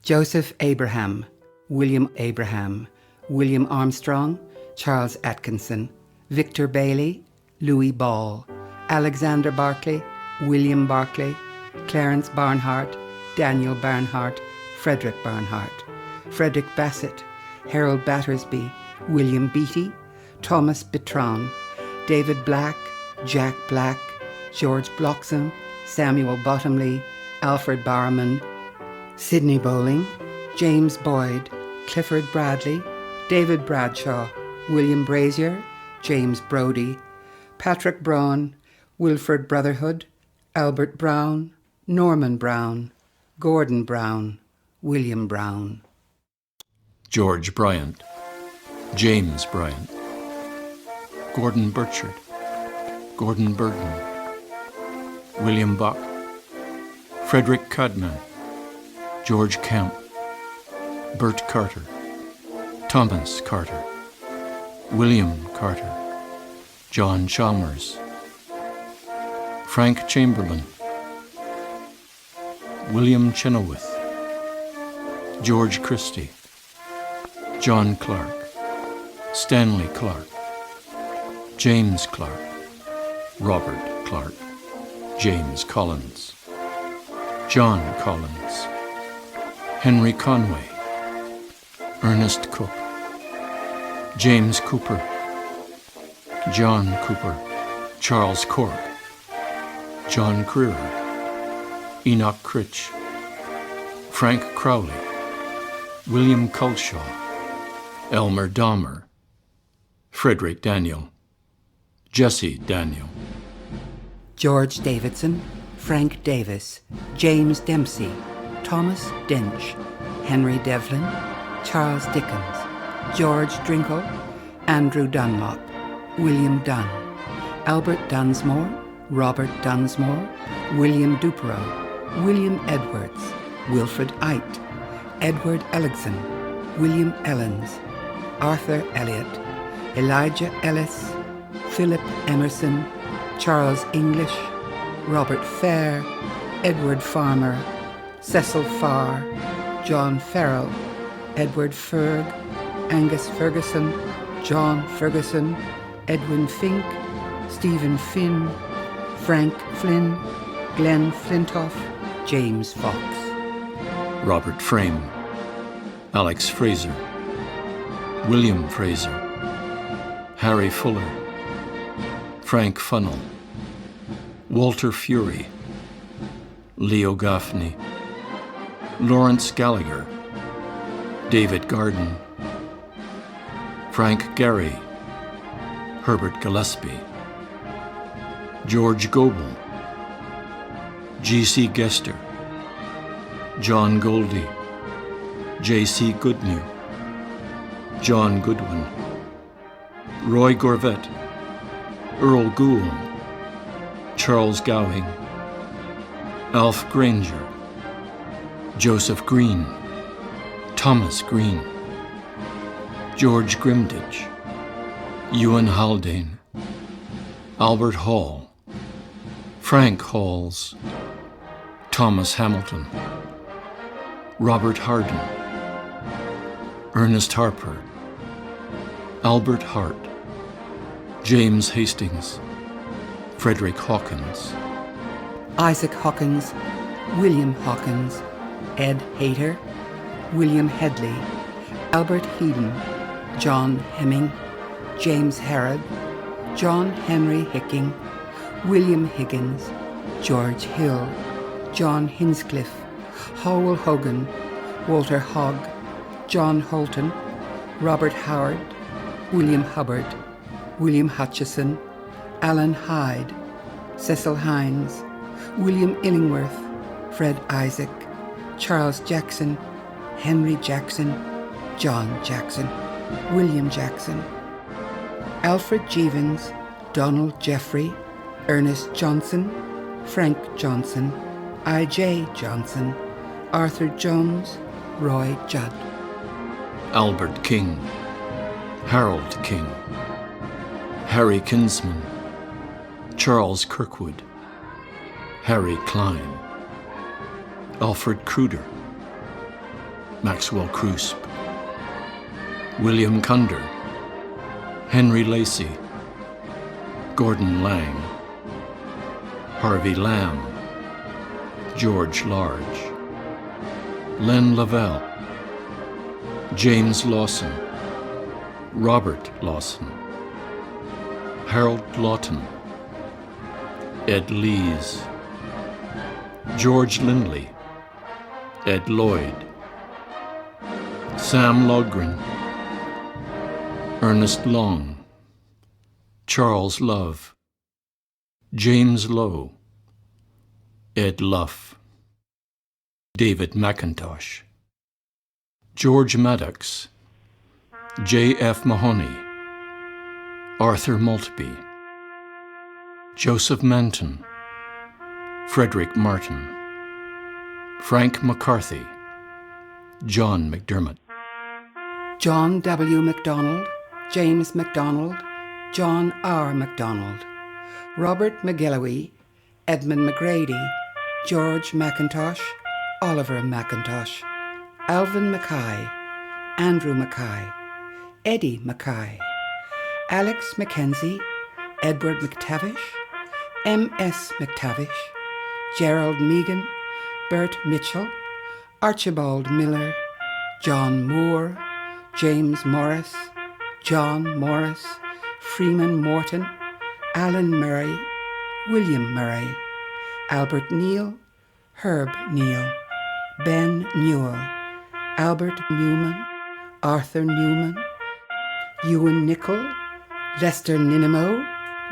Joseph Abraham, William Abraham, William Armstrong, Charles Atkinson, Victor Bailey, Louis Ball, Alexander Barclay, William Barclay, Clarence Barnhart, Daniel Barnhart, Frederick Barnhart, Frederick Bassett, Harold Battersby, William Beattie, Thomas Bitron, David Black, Jack Black, George Bloxham, Samuel Bottomley, Alfred Barman, Sidney Bowling, James Boyd, Clifford Bradley, David Bradshaw, William Brazier, James Brodie, Patrick Braun, Wilfred Brotherhood, Albert Brown, Norman Brown, Gordon Brown, William Brown. George Bryant, James Bryant, Gordon Burchard, Gordon Burton, William Buck, Frederick Cudman, George Kemp, Bert Carter, Thomas Carter, William Carter, John Chalmers, Frank Chamberlain, William Chenoweth, George Christie, John Clark, Stanley Clark, James Clark, Robert Clark, James Collins, John Collins, Henry Conway, Ernest Cook, James Cooper, John Cooper, Charles Cork, John Crerar, Enoch Critch, Frank Crowley, William Culshaw, Elmer Dahmer, Frederick Daniel, Jesse Daniel, George Davidson, Frank Davis, James Dempsey, Thomas Dench, Henry Devlin, Charles Dickens, George Drinkle, Andrew Dunlop, William Dunn, Albert Dunsmore, Robert Dunsmore, William Duperow, William Edwards, Wilfred Ite, Edward Elligson, William Ellens, Arthur Elliott, Elijah Ellis, Philip Emerson, Charles English, Robert Fair, Edward Farmer, Cecil Farr, John Farrell, Edward Ferg, Angus Ferguson, John Ferguson, Edwin Fink, Stephen Finn, Frank Flynn, Glenn Flintoff, James Fox, Robert Frame, Alex Fraser, William Fraser, Harry Fuller, Frank Funnell, Walter Fury, Leo Gaffney, Lawrence Gallagher, David Garden, Frank Gehry, Herbert Gillespie, George Goebel, G.C. Gester, John Goldie, J.C. Goodnew, John Goodwin, Roy Gorvet, Earl Gould, Charles Gowing, Alf Granger, Joseph Green, Thomas Green, George Grimditch, Ewan Haldane, Albert Hall, Frank Halls, Thomas Hamilton, Robert Hardin, Ernest Harper, Albert Hart, James Hastings, Frederick Hawkins, Isaac Hawkins, William Hawkins, Ed Hayter, William Headley, Albert Heaton, John Hemming, James Harrod, John Henry Hicking, William Higgins, George Hill, John Hinscliffe, Howell Hogan, Walter Hogg, John Holton, Robert Howard, William Hubbard, William Hutchison, Alan Hyde, Cecil Hines, William Illingworth, Fred Isaac, Charles Jackson, Henry Jackson, John Jackson, William Jackson, Alfred Jeevons, Donald Jeffrey, Ernest Johnson, Frank Johnson, I.J. Johnson, Arthur Jones, Roy Judd, Albert King, Harold King, Harry Kinsman, Charles Kirkwood, Harry Klein, Alfred Cruder, Maxwell Cruisp, William Cunder, Henry Lacey, Gordon Lang, Harvey Lamb, George Large, Len Lavelle, James Lawson, Robert Lawson, Harold Lawton, Ed Lees, George Lindley, Ed Lloyd, Sam Logren, Ernest Long, Charles Love, James Lowe, Ed Luff, David McIntosh, George Maddox, J. F. Mahoney, Arthur Maltby, Joseph Manton, Frederick Martin, Frank McCarthy, John McDermott, John W. MacDonald, James MacDonald, John R. MacDonald, Robert McGilloway, Edmund McGrady, George McIntosh, Oliver McIntosh, Alvin Mackay, Andrew Mackay, Eddie Mackay, Alex Mackenzie, Edward McTavish, M.S. McTavish, Gerald Meagan, Bert Mitchell, Archibald Miller, John Moore, James Morris, John Morris, Freeman Morton, Alan Murray, William Murray, Albert Neal, Herb Neal, Ben Newell, Albert Newman, Arthur Newman, Ewan Nichol, Lester Ninimo,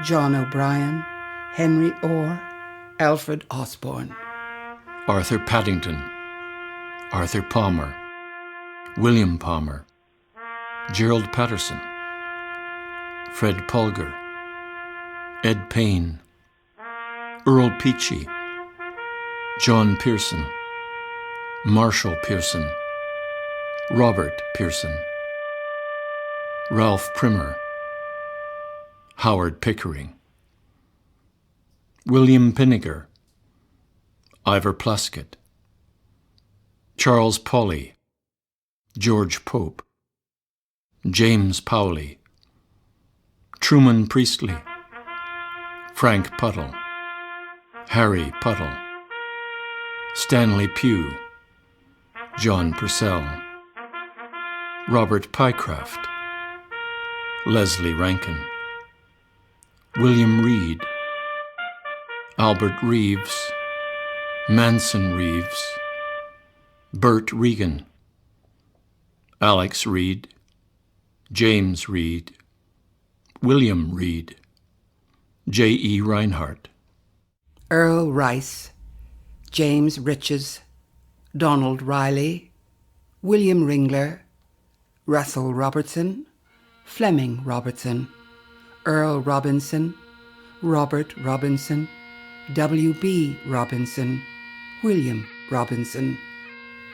John O'Brien, Henry Orr, Alfred Osborne, Arthur Paddington, Arthur Palmer, William Palmer, Gerald Patterson, Fred Polgar, Ed Payne, Earl Peachy, John Pearson, Marshall Pearson, Robert Pearson, Ralph Primmer, Howard Pickering, William Pinniger, Ivor Plaskett, Charles Pauley, George Pope, James Powley, Truman Priestley, Frank Puddle, Harry Puddle, Stanley Pugh, John Purcell, Robert Pycraft, Leslie Rankin, William Reed, Albert Reeves, Manson Reeves, Bert Regan, Alex Reed, James Reed, William Reed, J. E. Reinhardt, Earl Rice, James Riches, Donald Riley, William Ringler, Russell Robertson, Fleming Robertson, Earl Robinson, Robert Robinson, W. B. Robinson, William Robinson,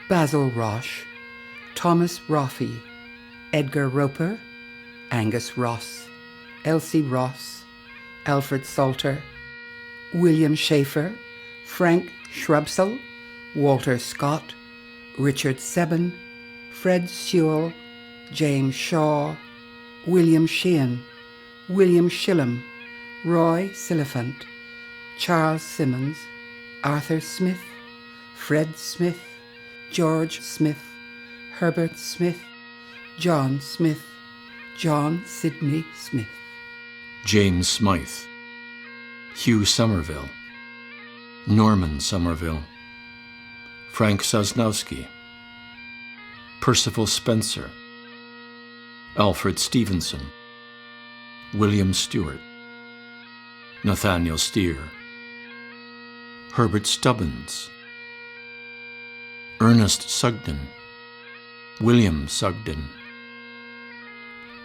Basil Roche, Thomas Roffey, Edgar Roper, Angus Ross, Elsie Ross, Alfred Salter, William Schaefer, Frank Shrubsell, Walter Scott, Richard Sebbin, Fred Sewell, James Shaw, William Sheehan, William Shillham, Roy Silliphant, Charles Simmons, Arthur Smith, Fred Smith, George Smith, Herbert Smith, John Smith, John Sidney Smith, James Smythe, Hugh Somerville, Norman Somerville, Frank Sosnowski, Percival Spencer, Alfred Stevenson, William Stewart, Nathaniel Steer, Herbert Stubbins, Ernest Sugden, William Sugden,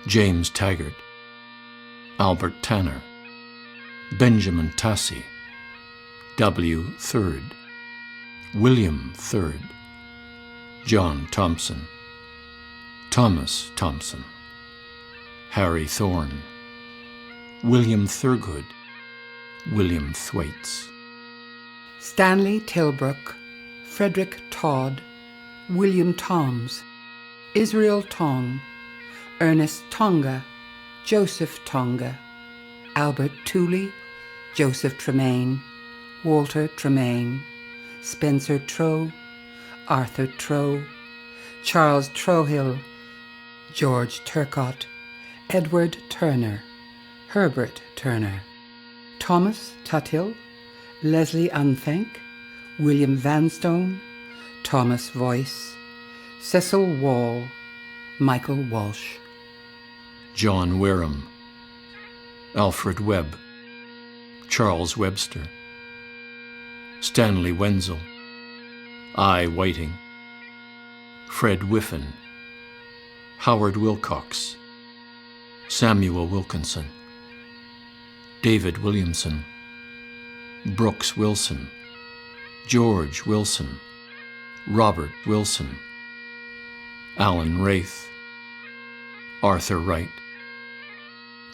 James Taggart, Albert Tanner, Benjamin Tassie, W. Third, William Third, John Thompson, Thomas Thompson, Harry Thorne, William Thurgood, William Thwaites, Stanley Tilbrook, Frederick Todd, William Toms, Israel Tong, Ernest Tonga, Joseph Tonga, Albert Tooley, Joseph Tremaine, Walter Tremaine, Spencer Trow, Arthur Trow, Charles Trohill, George Turcott, Edward Turner, Herbert Turner, Thomas Tuthill, Leslie Unthank, William Vanstone, Thomas Voice, Cecil Wall, Michael Walsh, John Wareham, Alfred Webb, Charles Webster, Stanley Wenzel, I. Whiting, Fred Whiffen, Howard Wilcox, Samuel Wilkinson, David Williamson, Brooks Wilson, George Wilson, Robert Wilson, Alan Wraith, Arthur Wright,